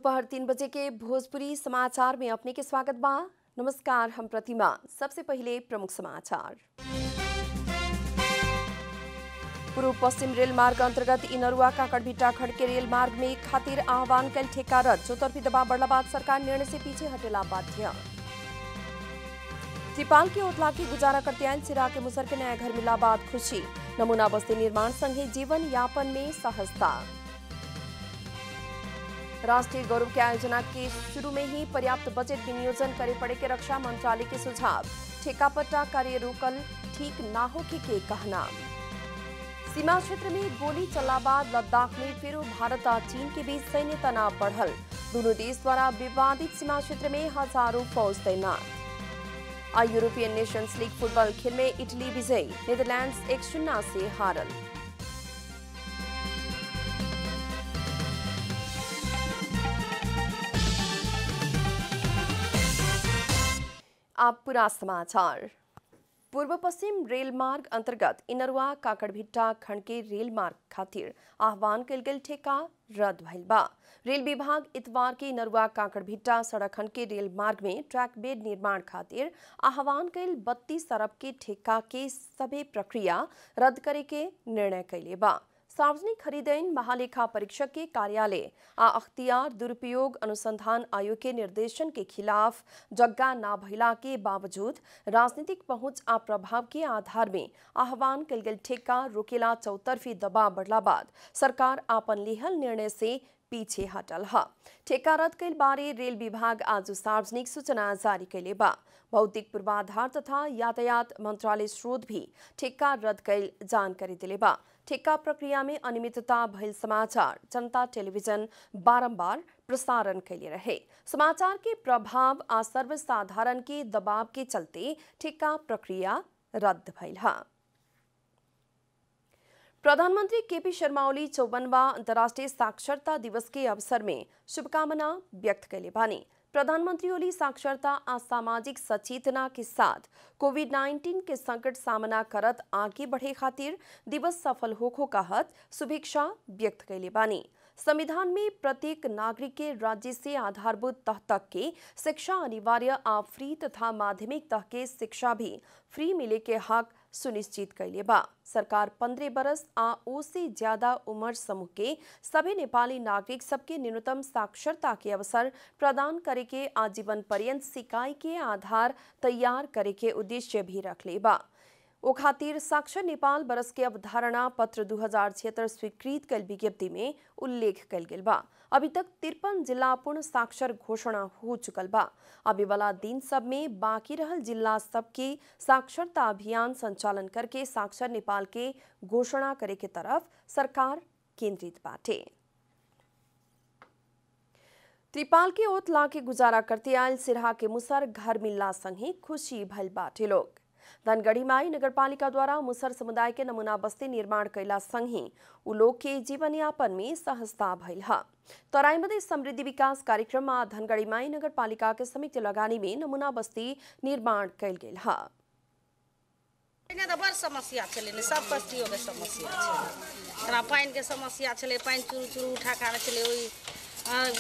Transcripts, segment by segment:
दोपहर 3 बजे के भोजपुरी समाचार में अपने के स्वागत बा। नमस्कार, हम प्रतिमा। सबसे पहले प्रमुख समाचार। पूर्व पश्चिम रेल मार्ग अंतर्गत इनरुआ काकड़भिट्टा खंड के रेल मार्ग में खातिर आह्वान कल ठेका रद्द। चौतरफी दबाव बढ़ला बाद सरकार निर्णय से पीछे हटेला बाध्य। त्रिपाल के ओतला की गुजारा करते आयल सिरा के मुसर के नया घर मिला बाद खुशी। नमूना बस्ती निर्माण संगे जीवन यापन में सहजता। राष्ट्रीय गौरव के आयोजना के शुरू में ही पर्याप्त बजट विनियोजन करे पड़े के रक्षा मंत्रालय के सुझाव। ठेकापट्टा कार्य रोकल ठीक ना हो के कहना। सीमा क्षेत्र में गोली चलला बाद लद्दाख में फिर भारत और चीन के बीच सैन्य तनाव बढ़ल। दोनों देश द्वारा विवादित सीमा क्षेत्र में हजारों फौज तैनात। और यूरोपियन नेशंस लीग फुटबॉल खेल में इटली विजयी, नीदरलैंड्स 1-0 से हारल। आप पूरा समाचार। पूर्व पश्चिम रेल मार्ग अंतर्गत इनरुआ काकड़भिट्टा खंड के रेल मार्ग खातिर आह्वान कल गेल ठेका रद्द भइल बा। रेल विभाग इतवार के इनरुआ काकड़भिट्टा सड़क खंड के रेल मार्ग में ट्रैक बेड निर्माण खातिर आह्वान कल 32 अरब के ठेका के सभी प्रक्रिया रद्द करे के निर्णय कैले बा। सार्वजनिक खरीदन महालेखा परीक्षक के कार्यालय आ अख्तियार दुरुपयोग अनुसंधान आयोग के निर्देशन के खिलाफ जग्गा ना भइला के बावजूद राजनीतिक पहुंच आ प्रभाव के आधार में आह्वान कल गेल ठेका रोकेला चौतरफी दबाव बढ़ला बाद सरकार आपन लिहल निर्णय से पीछे हटल है। ठेका रद्द कैल बारे रेल विभाग आज सार्वजनिक सूचना जारी कैले बा। भौतिक पूर्वाधार तथा यातायात मंत्रालय स्रोत भी ठेका रद्द कैल जानकारी दिले बा। ठेका प्रक्रिया में अनियमितता भइल समाचार जनता टेलीविजन बारंबार प्रसारण कैले रहे। समाचार के प्रभाव आ सर्वसाधारण के दबाव के चलते ठेका प्रक्रिया रद्द भइल है। प्रधानमंत्री केपी शर्मा ओली 54वां अंतर्राष्ट्रीय साक्षरता दिवस के अवसर में शुभकामना व्यक्त कैले बानी। प्रधानमंत्री ओली साक्षरता आ सामाजिक सचेतना के साथ कोविड-19 के संकट सामना करत आगे बढ़े खातिर दिवस सफल होखो कहत शुभेच्छा व्यक्त कैले बानी। संविधान में प्रत्येक नागरिक के राज्य से आधारभूत तह तक के शिक्षा अनिवार्य आ फ्री तथा माध्यमिक तह के शिक्षा भी फ्री मिले के हक सुनिश्चित कैले बा। सरकार 15 बरस आ उससे ज्यादा उम्र समूह के सभी नेपाली नागरिक सबके न्यूनतम साक्षरता के अवसर प्रदान करे के आजीवन पर्यंत सिकाई के आधार तैयार करे के उद्देश्य भी रखले बा। ओ खातिर साक्षर नेपाल बरस के अवधारणा पत्र 2076 स्वीकृत कल विज्ञप्ति में उल्लेख कल गेल बा। अभी तक 53 जिला पूर्ण साक्षर घोषणा हो चुकल बा। अभी वाला दिन सब में बाकी रहल जिला सबके साक्षरता अभियान संचालन करके साक्षर नेपाल के घोषणा करे के तरफ सरकार केंद्रित बाटे। त्रिपाल के ओत ला के गुजारा करते आयल सिरहा के मुसर घर मिलला संगे खुशी भइल बाटे लोग। धनगढ़ी माई नगरपालिका द्वारा मुसर समुदाय के नमूना बस्ती निर्माण कैला संगे उ लोग के जीवन यापन में सहजता भइल है। तराई मधेश समृद्धि विकास कार्यक्रम में धनगढ़ी माई नगरपालिका के संयुक्त लगानी में नमूना बस्ती निर्माण कैल गेल है। बड़ समस्या छलै, सब बस्तियों के समस्या छलै। पानी के समस्या छलै, पानी चुरू चुरू उठा के आने छलै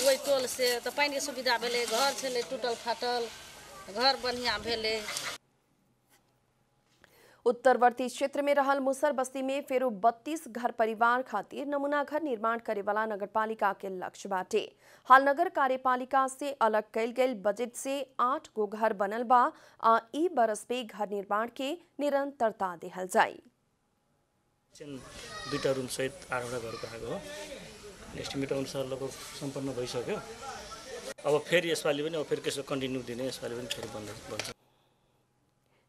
ओई टोल से, तो पानी के सुविधा भेलै, घर छलै टूटल फाटल, घर बढ़िया भेलै। उत्तरवर्ती क्षेत्र में रहल मुसर बस्ती में फेरो 32 घर परिवार खातिर नमूना घर निर्माण करे वाला नगरपालिका के लक्ष्य बाटे। हाल नगर कार्यपालिका से अलग कैल गेल बजट से 8 गो घर बनल बा आ ई बरस पे घर निर्माण के निरंतरता देहल जाई। दुईटा रूम सहित 8वटा घर पाएको हो। एस्टिमेट अनुसार लगभग सम्पन्न भइसक्यो। अब फेरि यसपालि पनि फेरि त्यसो कन्टिन्यू दिने, यसपालि पनि फेरि बन्छ।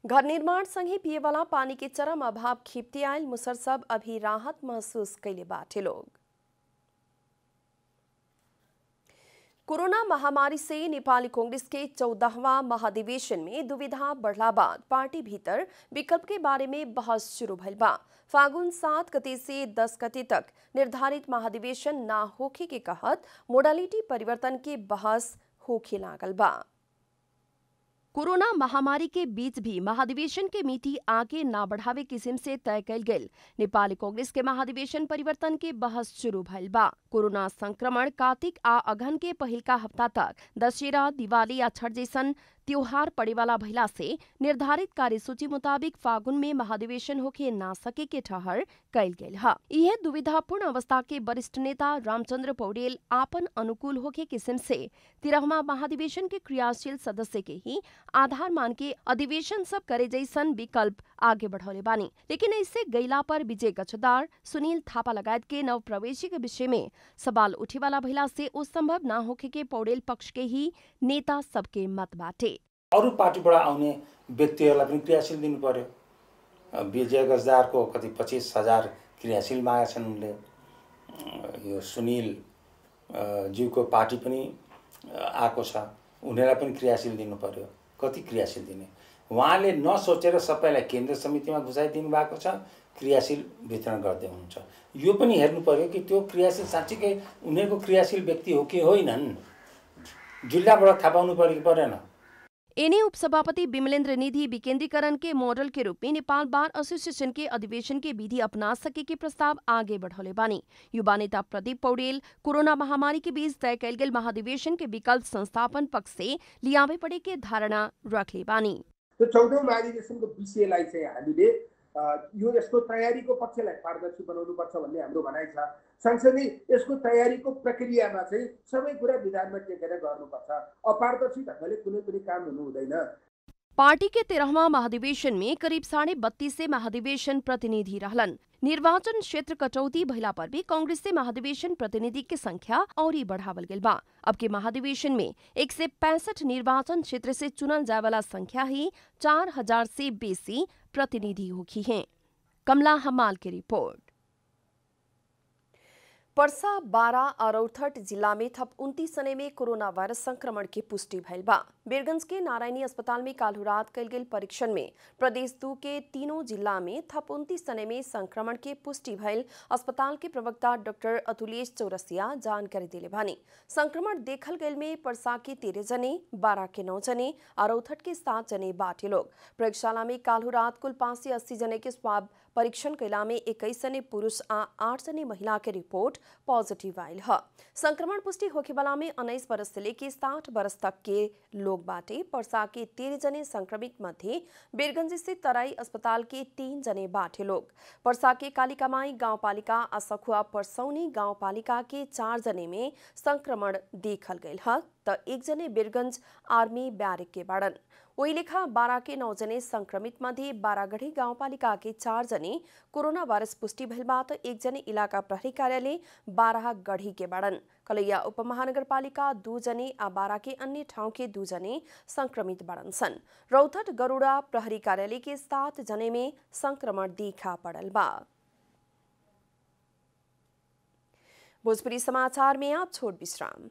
घर निर्माण संगे पिए वाला पानी के चरम अभाव खिप्ती आयल मुसर सब अभी राहत महसूस कैले बाटे लोग। कोरोना महामारी से नेपाली कांग्रेस के 14वां महाधिवेशन में दुविधा बढ़ला बाद पार्टी भीतर विकल्प के बारे में बहस शुरू भइल बा। फागुन 7 गते से 10 गते तक निर्धारित महाधिवेशन ना होखे के कहत मोडालिटी परिवर्तन के बहस होखे लागल बा। कोरोना महामारी के बीच भी महाधिवेशन के मिति आगे ना बढ़ावे किसिम से तय कैल गेल नेपाली कांग्रेस के महाधिवेशन परिवर्तन के बहस शुरू भइल बा। कोरोना संक्रमण कार्तिक आ अघन के पहिलका हफ्ता तक दशहरा, दिवाली या छठ जैसन त्योहार पड़ेवाला भइला से निर्धारित कार्यसूची मुताबिक फागुन में महाधिवेशन होके ना सके के ठहर कैल गेल है। यह दुविधापूर्ण अवस्था के वरिष्ठ नेता रामचंद्र पौडेल आपन अनुकूल होके किस्म से 13वां महाधिवेशन के क्रियाशील सदस्य के ही आधार मान के अधिवेशन सब करे जैसन विकल्प आगे बढ़ौले बानी। लेकिन इससे गैला पर विजय गच्छदार, सुनील थापा लगायत के नव प्रवेशी के विषय में सवाल उठे वाला भइला से उस संभव ना होके के पौडेल पक्ष के ही नेता सबके मत बाटे। अरू पार्टीबाट आउने व्यक्तिहरूलाई पनि क्रियाशील दिनु पर्यो। विजय गजदारको कति 25,000 क्रियाशील मागेका छन् उनले। यो सुनील ज्यूको पार्टी पनि आएको छ, उनीहरूलाई पनि क्रियाशील दिनु पर्यो। कति क्रियाशील दिने? उहाँले नसोचेर सबैलाई केन्द्र समितिमा घुसाइदिनु भएको छ, क्रियाशील वितरण गर्दै हुनुहुन्छ। यो पनि हेर्नु पर्यो कि त्यो क्रियाशील साँच्चीकै उनीहरूको क्रियाशील व्यक्ति हो कि होइनन्, जिल्लाबाट थाहा पाउनु पर्यो कि परेन। एने उपसभापति विमलेन्द्र निधि विकेंद्रीकरण के मॉडल के रूप में नेपाल बार एसोसिएशन के अधिवेशन के विधि अपना सके के प्रस्ताव आगे बढ़ौले बानी। युवा नेता प्रदीप पौडेल कोरोना महामारी के बीच तय कैल गेल महाधिवेशन के विकल्प संस्थापन पक्ष से लियावे पड़े के धारणा रखले बानी। तो 14औं महाधिवेशनको विषयलाई चाहिँ हामीले यो यसको तयारीको पक्षलाई पारदर्शी बनाउनुपर्छ भन्ने हाम्रो भनाइ छ। सँगसँगै यसको तयारीको प्रक्रियामा चाहिँ सबै कुरा विधानमा टेकेर गर्नुपर्छ। अपारदर्शी ढङ्गले कुनै पनि काम हुनु हुँदैन। पार्टी के 13वां महाधिवेशन में करीब 32.5 महाधिवेशन प्रतिनिधि रहलन। निर्वाचन क्षेत्र कटौती भइला पर भी कांग्रेस से महाधिवेशन प्रतिनिधि की संख्या और ही बढ़ावल गेल बा। अब के महाधिवेशन में 165 निर्वाचन क्षेत्र से चुनल जाए वाला संख्या ही 4000 से बेसी प्रतिनिधि होगी हैं। कमला हमाल की रिपोर्ट। पर्सा, बारा और रौतहट जिला में थप 29 जने में कोरोना वायरस संक्रमण की पुष्टि भइल बा। वीरगंज के नारायणी अस्पताल में काल्हु रात कैल गेल परीक्षण में प्रदेश 2 के तीनों जिला में थप 29 जने में संक्रमण के पुष्टि भइल अस्पताल के प्रवक्ता डॉक्टर अतुलेश चौरसिया जानकारी दिले बानी। संक्रमण देखल गेल में पर्सा के 13 जने, बारा के 9 जने और रौतहट के 7 जने बाटे लोग। प्रयोगशाला में काल्हु रात कुल 580 जने के स्वाब परीक्षण कैला में 21 जने पुरुष आ 8 जने महिला के रिपोर्ट पॉजिटिव आयल है। संक्रमण पुष्टि होखे वाला में 19 वर्ष से लेके 60 वर्ष तक के लोग बाटे। पर्सा के 13 जने संक्रमित मध्य वीरगंज स्थित तराई अस्पताल के 3 जने बाटे लोग। पर्सा के कालिकामाई गांवपालिका आ सखुआ परसौनी गांवपालिका के 4 जने में संक्रमण देखल गयल है तो 1 जने वीरगंज आर्मी बैरक के बाड़न। वही लेखा बारा के 9 जने संक्रमित मध्य बारागढ़ी गांवपालिका के 4 जने कोरोना वायरस पुष्टि भइल बा तो 1 जने इलाका प्रहरी कार्यालय बारागढ़ी के बाड़न। कलैया उपमहानगरपालिका 2 जने आ बारा के अन्य ठाउँ के 2 जने संक्रमित बाड़न सन। रौतहट गरुड़ा प्रहरी कार्यालय के 7 जने में संक्रमण देखा पड़ल बा। भोजपुरी समाचार में आप छोट विश्राम।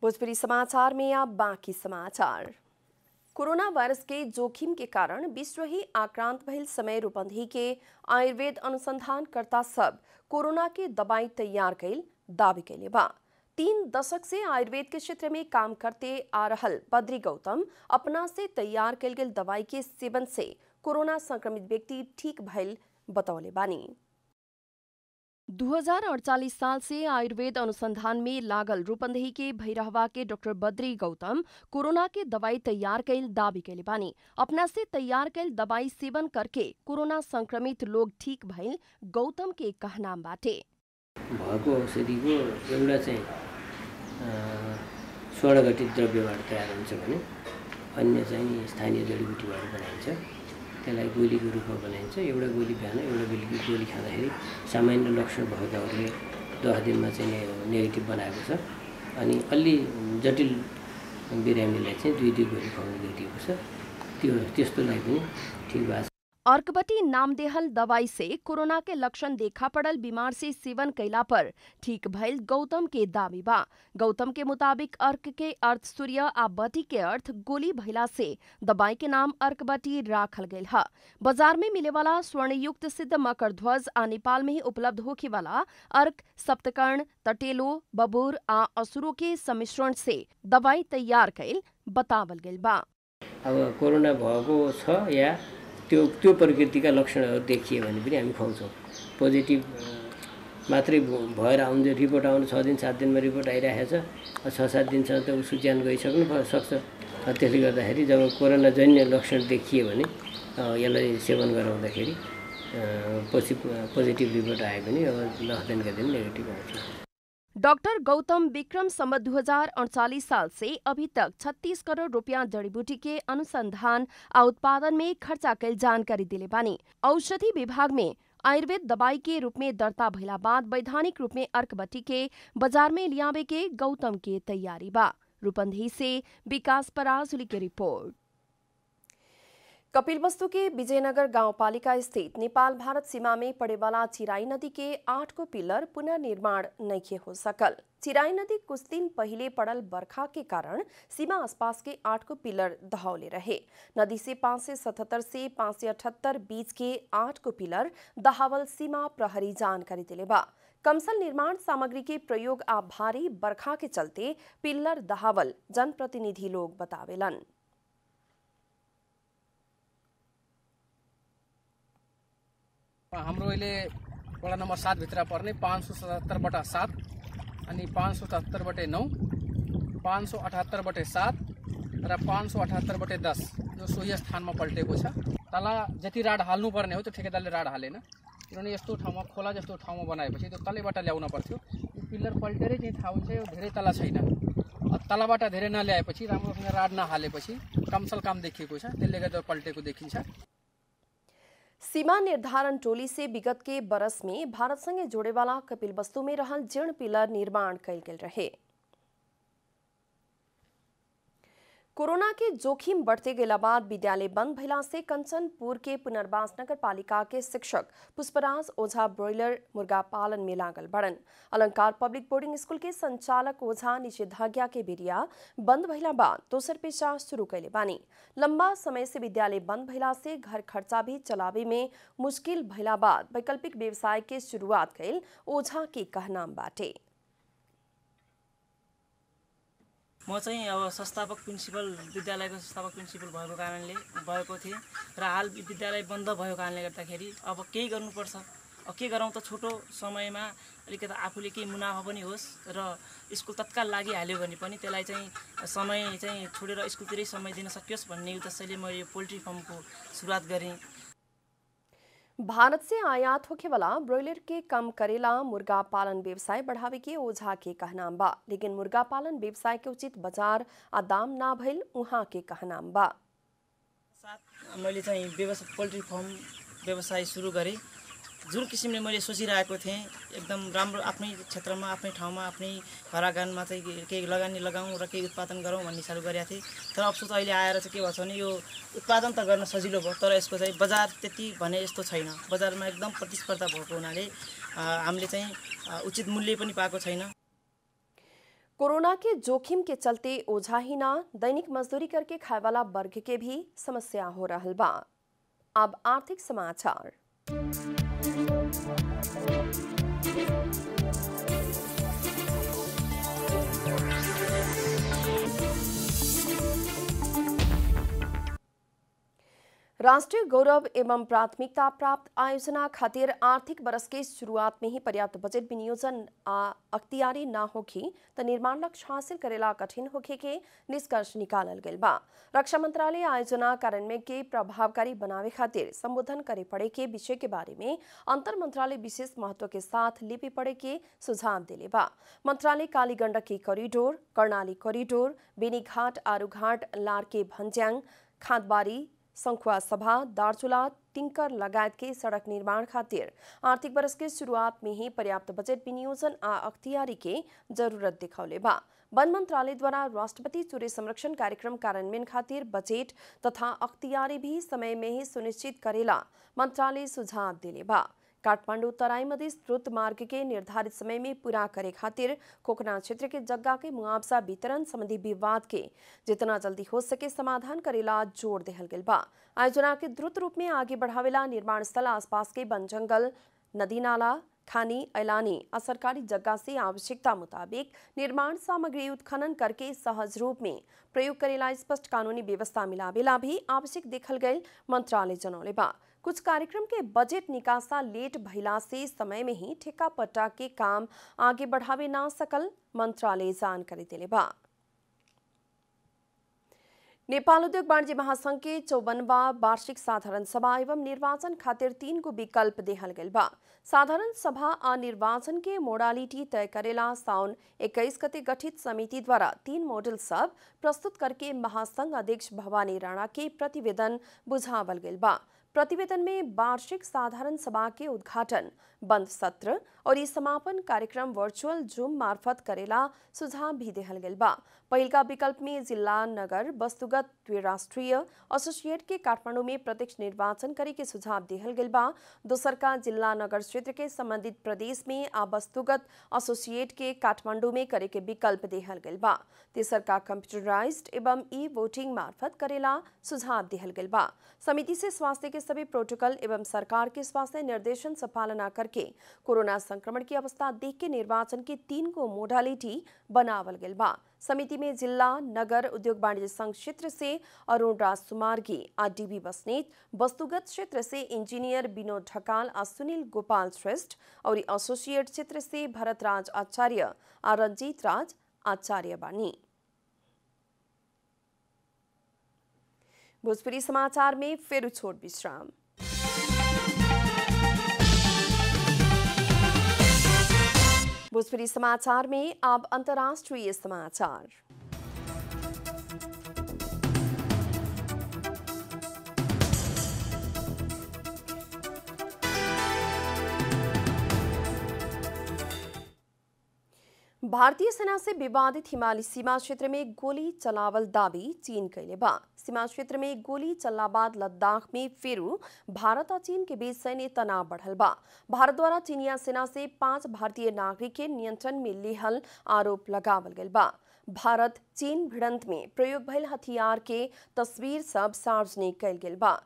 भोजपुरी समाचार में आप बाकी समाचार। कोरोना वायरस के जोखिम के कारण विश्व ही आक्रांत भइल समय रूपंदेही के आयुर्वेद अनुसंधानकर्ता सब कोरोना के दवाई तैयार कैल दावी कैले बा। 3 दशक से आयुर्वेद के क्षेत्र में काम करते आ रहल बद्री गौतम अपना से तैयार कैल गेल दवाई के सेवन से कोरोना संक्रमित व्यक्ति ठीक भइल बतौले बानी। 2048 साल से आयुर्वेद अनुसंधान में लागल रूपंदेही के भैरहवा के डॉक्टर बद्री गौतम कोरोना के दवाई तैयार कैल दावी कैले बानी। अपना से तैयार कैल दवाई सेवन करके कोरोना संक्रमित लोग ठीक भइल गौतम के कहनाम बाटे। भएको औषधिको एउटा चाहिँ स्वर्णघटित द्रव्यबाट तयार हुन्छ भने अन्य चाहिँ स्थानीय जडीबुटीबाट बनाइन्छ। त्यसलाई गोलीको रूपमा बनाइन्छ। एउटा गोली बिहान एउटा बेलुकी गोली खाँदाखेरि सामान्य लक्षण भएकाहरूले 10 दिनमा चाहिँ नेगेटिभ बनाएको छ। अनि अलि जटिल बिरामीलाई चाहिँ 2 गोली खुवाउने गरिएको छ। त्यस्तोलाई पनि ठिक भएको छ। अर्कबटी नामदेहल दवाई से कोरोना के लक्षण देखा पड़ल बीमार से सेवन कैला पर ठीक भइल गौतम के दावी बा। गौतम के मुताबिक अर्क के अर्थ सूर्य आ बटी के अर्थ गोली भइला से दवाई के नाम अर्कबटी राखल गयल है। बाजार में मिले वाला स्वर्णयुक्त सिद्ध मकर ध्वज आ नेपाल में ही उपलब्ध होखे वाला अर्क, सप्तकर्ण, तटेलो, बबूर आ असुरो के सम्मिश्रण से दवाई तैयार कैल बतावल गयल बा। अब कोरोना भएको छ या त्यो प्रकृतिका लक्षणहरू देखिए भने पनि हामी खुवाउँछौँ। पोजिटिभ मात्रै भएर आउँछ, रिपोर्ट आउनु 6 दिन 7 दिनमा रिपोर्ट आइरहेको छ। 6-7 दिनसम्म त उसको ज्यान गइसक्नु सक्छ। त्यसले गर्दाखेरि जब कोरोना जन्य लक्षण देखियो भने यसलाई सेवन गराउँदाखेरि पोजिटिभ रिपोर्ट आयो भने अब 10 दिनका दिन नेगेटिभ आउँछ। डॉक्टर गौतम विक्रम सम्मत 2048 साल से अभी तक 36 करोड़ रुपया जड़ी बूटी के अनुसंधान और उत्पादन में खर्चा कैल जानकारी दिले बानी। औषधि विभाग में आयुर्वेद दवाई के रूप में दर्ता भइला बाद वैधानिक रूप में अर्कबटी के बाजार में लियावे के गौतम के तैयारी बा। रूपंदेही से विकास पराजुली की रिपोर्ट। कपिलवस्तु के विजयनगर गाउँपालिका स्थित नेपाल भारत सीमा में पड़े वाला चिराई नदी के 8 को पिलर पुनर्निर्माण नहीं हो सकल। चिराई नदी कुछ दिन पहले पड़ल बरखा के कारण सीमा आसपास के 8 को पिलर दहावले रहे। नदी से 577 से 578 बीच के 8 को पिलर दहावल सीमा प्रहरी जानकारी दिले बा। कमसल निर्माण सामग्री के प्रयोग आ भारी बरखा के चलते पिलर दहावल जनप्रतिनिधि लोग बतावेलन। हाम्रो अहिले वडा नम्बर 7 भित्र पर्ने 577/7 अनि 577/9, 578/7 र 578/10 जो सोही स्थानमा पल्टेको छ। तल जति राड हाल्नु पर्ने हो त्यो ठेकेदारले राड हालेन, किनभने यस्तो ठाउँमा खोला जस्तो ठाउँमा बनाएपछि त्यो तलैबाट ल्याउन पर्थ्यो। यो पिलर पल्टेरै चाहिँ थाहा हुन्छ, यो धेरै तल छैन। तलबाट धेरै नल्याएपछि राम्रोसँग राड नहालेपछि कमसल काम देखिएको छ, त्यसले गर्दा पल्टेको देखिन्छ। सीमा निर्धारण टोली से विगत के बरस में भारत संगे जोड़े वाला कपिलवस्तु में रहल जीर्ण पिलर निर्माण कैल गेल रहे। कोरोना के जोखिम बढ़ते गेला बाद विद्यालय बंद भइला से कंचनपुर के पुनर्वास नगर पालिका के शिक्षक पुष्पराज ओझा ब्रोइलर मुर्गा पालन में लागल बड़न। अलंकार पब्लिक बोर्डिंग स्कूल के संचालक ओझा निषेधाज्ञा के बेरिया बंद भइला बाद दोसर पेशा शुरू कैले बानी। लंबा समय से विद्यालय बंद भइला से घर खर्चा भी चलावे में मुश्किल भइला बाद वैकल्पिक व्यवसाय के शुरुआत कैल ओझा के कहनाम बाटे। म चाहिँ अब संस्थापक प्रिन्सिपल विद्यालयको संस्थापक प्रिन्सिपल भएको थिएँ र हाल विद्यालय बन्द भएको कारणले गर्दाखेरि अब केही गर्नुपर्छ। अब के गरौँ त छोटो समयमा अलिकति आफूले केही मुनाफा पनि होस् र स्कुल तत्काल लागिहाल्यो भने पनि त्यसलाई चाहिँ समय चाहिँ छोडेर स्कुलतिरै समय दिन सकियोस् भन्ने उद्देश्यले म यो पोल्ट्री फार्मको सुरुवात गरेँ। भारत से आयात होके वाला ब्रॉयलर के कम करेला मुर्गा पालन व्यवसाय बढ़ावे के ओझा के कहनाम बा, लेकिन मुर्गा पालन व्यवसाय के उचित बाजार आ दाम ना भइल उहाँ के कहनाम बा। साथ मैले चाहिँ पोल्ट्री फार्म व्यवसाय सुरु गरेँ। जुन किसिमले मैले सोचिरहेको थिएँ एकदम राम्रो आफ्नै क्षेत्रमा आफ्नै ठाउँमा आफ्नै घर आँगनमा चाहिँ केही लगानी लगाऊँ र केही उत्पादन गरौँ भन्ने हिसाबले गरेको थिएँ। तर अफसोस अहिले आएर चाहिँ के भएको छ भने यो उत्पादन त गर्न सजिलो भयो, तर यसको चाहिँ बजार त्यति भने जस्तो छैन। बजारमा एकदम प्रतिस्पर्धा भएको हुनाले हामीले चाहिँ उचित मूल्य पनि पाएको छैन। कोरोना के जोखिम के चलते ओझा ही ना दैनिक मजदूरी करके खाए वाला वर्ग के भी समस्या हो रहल बा। अब आर्थिक समाचार। राष्ट्रीय गौरव एवं प्राथमिकता प्राप्त आयोजना खातिर आर्थिक वर्ष के शुरुआत में ही पर्याप्त बजट विनियोजन अख्तियारी ना होखी तो निर्माण लक्ष्य हासिल करेला कठिन होखे के निष्कर्ष निकालल गेल बा। रक्षा मंत्रालय आयोजना कार्यान्वयन के प्रभावकारी बनावे खातिर संबोधन करे पड़े के विषय के बारे में अंतर मंत्रालय विशेष महत्व के साथ लिपि पड़े के सुझाव दिले बा। मंत्रालय काली गंडकी कॉरिडोर, कर्णाली कॉरिडोर, बेनीघाट, आरूघाट, लार्के भन्ज्याङ, खादबारी, संखुआ सभा, दार्चुला, टिंकर लगायत के सड़क निर्माण खातिर आर्थिक वर्ष के शुरुआत में ही पर्याप्त बजट विनियोजन आ अख्तियारी के जरूरत दिखौले बा। वन मन्त्रालयद्वारा राष्ट्रपति चुरे संरक्षण कार्यक्रम कार्यान्वयन खातिर बजेट तथा अख्तियारी भी समय में ही सुनिश्चित करेला मंत्रालय सुझाव दिले बा। काठमाडौँ तराई मधेश द्रुत मार्ग के निर्धारित समय में पूरा करे खातिर कोकना क्षेत्र के जगह के मुआवजा वितरण संबंधी विवाद के जितना जल्दी हो सके समाधान करेला जोर देहल गेल बा। आयोजना के द्रुत रूप में आगे बढ़ावेला निर्माण स्थल आसपास के वन जंगल, नदी नाला, खानी, ऐलानी और सरकारी जगह से आवश्यकता मुताबिक निर्माण सामग्री उत्खनन करके सहज रूप में प्रयोग करेला स्पष्ट कानूनी व्यवस्था मिलावेला भी आवश्यक देखल गए मंत्रालय जनौले बा। कुछ कार्यक्रम के बजट निकासा लेट भइला से समय में ही ठेका पट्टा के काम आगे बढ़ावे ना सकल मंत्रालय जानकारी दिले बा। नेपाल उद्योग वाणिज्य महासंघ के 54वां वार्षिक साधारण सभा एवं निर्वाचन खातिर 3 गो विकल्प देहल गेल बा। साधारण सभा आ निर्वाचन के मोडालिटी तय करेला साउन 21 गते गठित समिति द्वारा 3 मॉडल सब प्रस्तुत करके महासंघ अध्यक्ष भवानी राणा के प्रतिवेदन बुझावल गेल बा। प्रतिवेदन में वार्षिक साधारण सभा के उद्घाटन, बंद सत्र और ई समापन कार्यक्रम वर्चुअल जूम मार्फत करेला सुझाव भी देहल गेल बा। पहिलका विकल्प में जिला नगर वस्तुगत द्विराष्ट्रीय एसोसिएट के काठमाडौँ में प्रत्यक्ष निर्वाचन करे के सुझाव देहल गेल बा। दोसर का जिला नगर क्षेत्र के संबंधित प्रदेश में आ वस्तुगत एसोसिएट के काठमाडौँ में करे के विकल्प देहल गेल बा। तेसर का कंप्यूटराइज्ड एवं ई वोटिंग मार्फत करेला सुझाव देहल गेल बा। समिति से स्वास्थ्य के सभी प्रोटोकॉल एवं सरकार के स्वास्थ्य निर्देशन से पालना करके कोरोना संक्रमण की अवस्था देख के निर्वाचन के 3 को मोडालिटी बनावल गेल बा। समिति में जिला नगर उद्योग वाणिज्य संघ क्षेत्र से अरुण राज सुमार्गी और डीबी बस्नेत, वस्तुगत क्षेत्र से इंजीनियर विनोद ढकाल और सुनील गोपाल श्रेष्ठ और एसोसिएट क्षेत्र से भरतराज आचार्य और रंजीत राज आचार्य बानी। भोजपुरी समाचार में फिर छोट विश्राम। भोजपुरी समाचार में अब अंतर्राष्ट्रीय समाचार। भारतीय सेना से विवादित हिमाली सीमा क्षेत्र में गोली चलावल दावी चीन कैले बा। सीमा क्षेत्र में गोली चलला बाद लद्दाख में फेरू भारत और चीन के बीच सैन्य तनाव बढ़ल बा। भारत द्वारा चीनिया सेना से 5 भारतीय नागरिक के नियंत्रण में लिहल आरोप लगावल गेल बा। भारत चीन भिड़ंत में प्रयोग भइल हथियार के तस्वीर सब सार्वजनिक कैल गेल बा।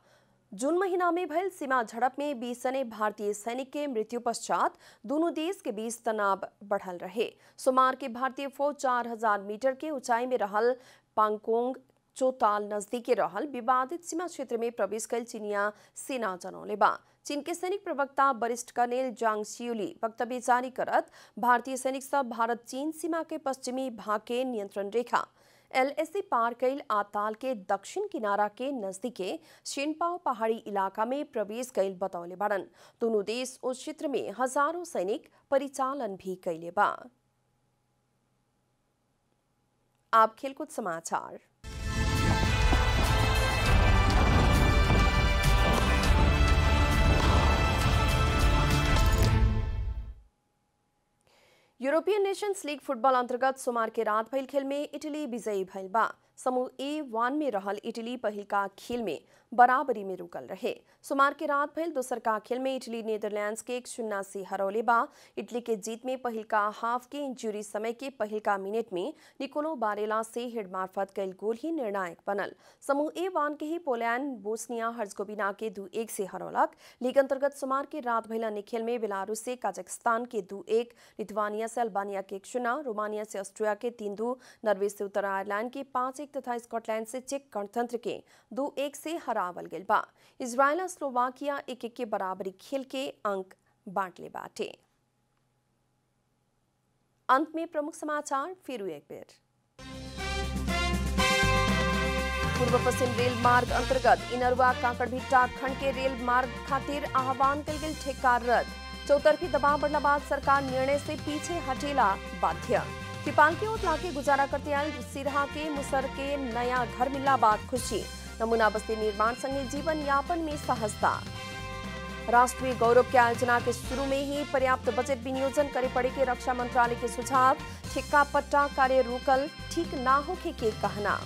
जून महीना में भइल सीमा झड़प में 20 जने भारतीय सैनिक के मृत्यु पश्चात दोनों देश के बीच तनाव बढ़ल रहे। सोमवार के भारतीय फौज 4000 मीटर के ऊंचाई में रहल पांगोंग चोताल नजदीकी रहल विवादित सीमा क्षेत्र में प्रवेश कल चीनिया सेना जनौले बा। चीन के सैनिक प्रवक्ता वरिष्ठ कर्नेल जांग शियुली वक्तव्य जारी करत भारतीय सैनिक सब भारत चीन सीमा के पश्चिमी भाग के नियंत्रण रेखा LAC पार कैल आताल के दक्षिण किनारा के नजदीके शिनपाओ पहाड़ी इलाका में प्रवेश कैल बतौले बाड़न। दोनों देश उस क्षेत्र में हजारों सैनिक परिचालन भी कैले बा। आप खेलकूद समाचार। यूरोपियन नेशंस लीग फुटबॉल अंतर्गत सोमवार के रात भइल खेल में इटली विजयी भइल बा। समूह A1 में रहल इटली पहिलका खेल में बराबरी में रुकल रहे। सोमवार के रात भइल दोसर का खेल में इटली नीदरलैंड्स के 1-0 से हरौले बा। इटली के जीत में पहिलका हाफ के इंजरी समय के पहिलका मिनट में निकोलो बारेला से हेड मार्फत कैल गोल ही निर्णायक बनल। समूह A1 के ही पोलैंड बोस्निया हर्जगोविना के 2-1 से हरौलक। लीग अंतर्गत सोमवार के रात भइल अन्य खेल में बेलारूस से कजाकिस्तान के 2-1, लिथुआनिया से अल्बानिया के 1-0, रोमानिया से ऑस्ट्रिया के 3-2, नॉर्वे से उत्तर आयरलैंड के 5-1 तथा स्कॉटलैंड से चेक गणतंत्र के 2-1 से हरावल गेल बा। इजराइल और स्लोवाकिया 1-1 के बराबरी खेल के अंक बांटले बाटे। अंत में प्रमुख समाचार फिर एक बेर। पूर्व पश्चिम रेल मार्ग अंतर्गत इनरवा काकड़भिट्टा खंड के रेल मार्ग खातिर आह्वान कल गेल ठेका रद्द। चौतरफी दबाव बढ़ला बाद सरकार निर्णय से पीछे हटेला बाध्य। तिरपाल के ओट लाके गुजारा करते आयल सिरहा के मुसर के नया घर मिलला बाद खुशी। नमूना बस्ती निर्माण संगे जीवन यापन में सहजता। राष्ट्रीय गौरव की आयोजना के शुरू में ही पर्याप्त बजट विनियोजन करे पड़े के रक्षा मंत्रालय के सुझाव। ठेका पट्टा कार्य रोकल ठीक ना होके के कहना।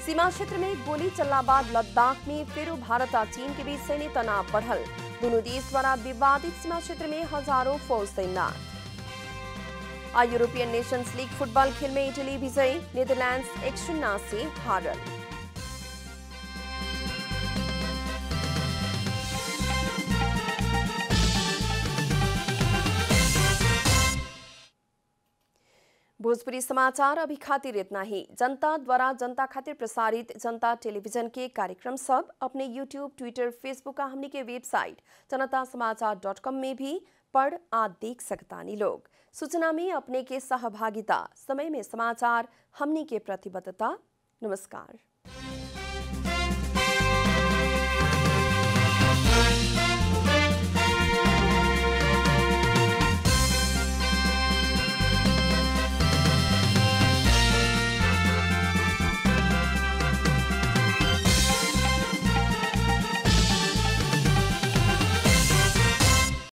सीमा क्षेत्र में गोली चलने बाद लद्दाख में फिर भारत और चीन के बीच सैन्य तनाव बढ़ल। दोनों देश द्वारा विवादित सीमा क्षेत्र में हजारों फौज तैनात। यूरोपियन नेशंस लीग फुटबॉल खेल में इटली विजयी, नीदरलैंड्स 1-0 से हारल। भोजपुरी समाचार अभी खातिर इतना ही। जनता द्वारा जनता खातिर प्रसारित जनता टेलीविजन के कार्यक्रम सब अपने यूट्यूब, ट्विटर, फेसबुक का हमनी के वेबसाइट जनतासमाचार.com में भी पढ़ आ देख सकतानी लोग। सूचना में अपने के सहभागिता, समय में समाचार, हमनी के प्रतिबद्धता। नमस्कार।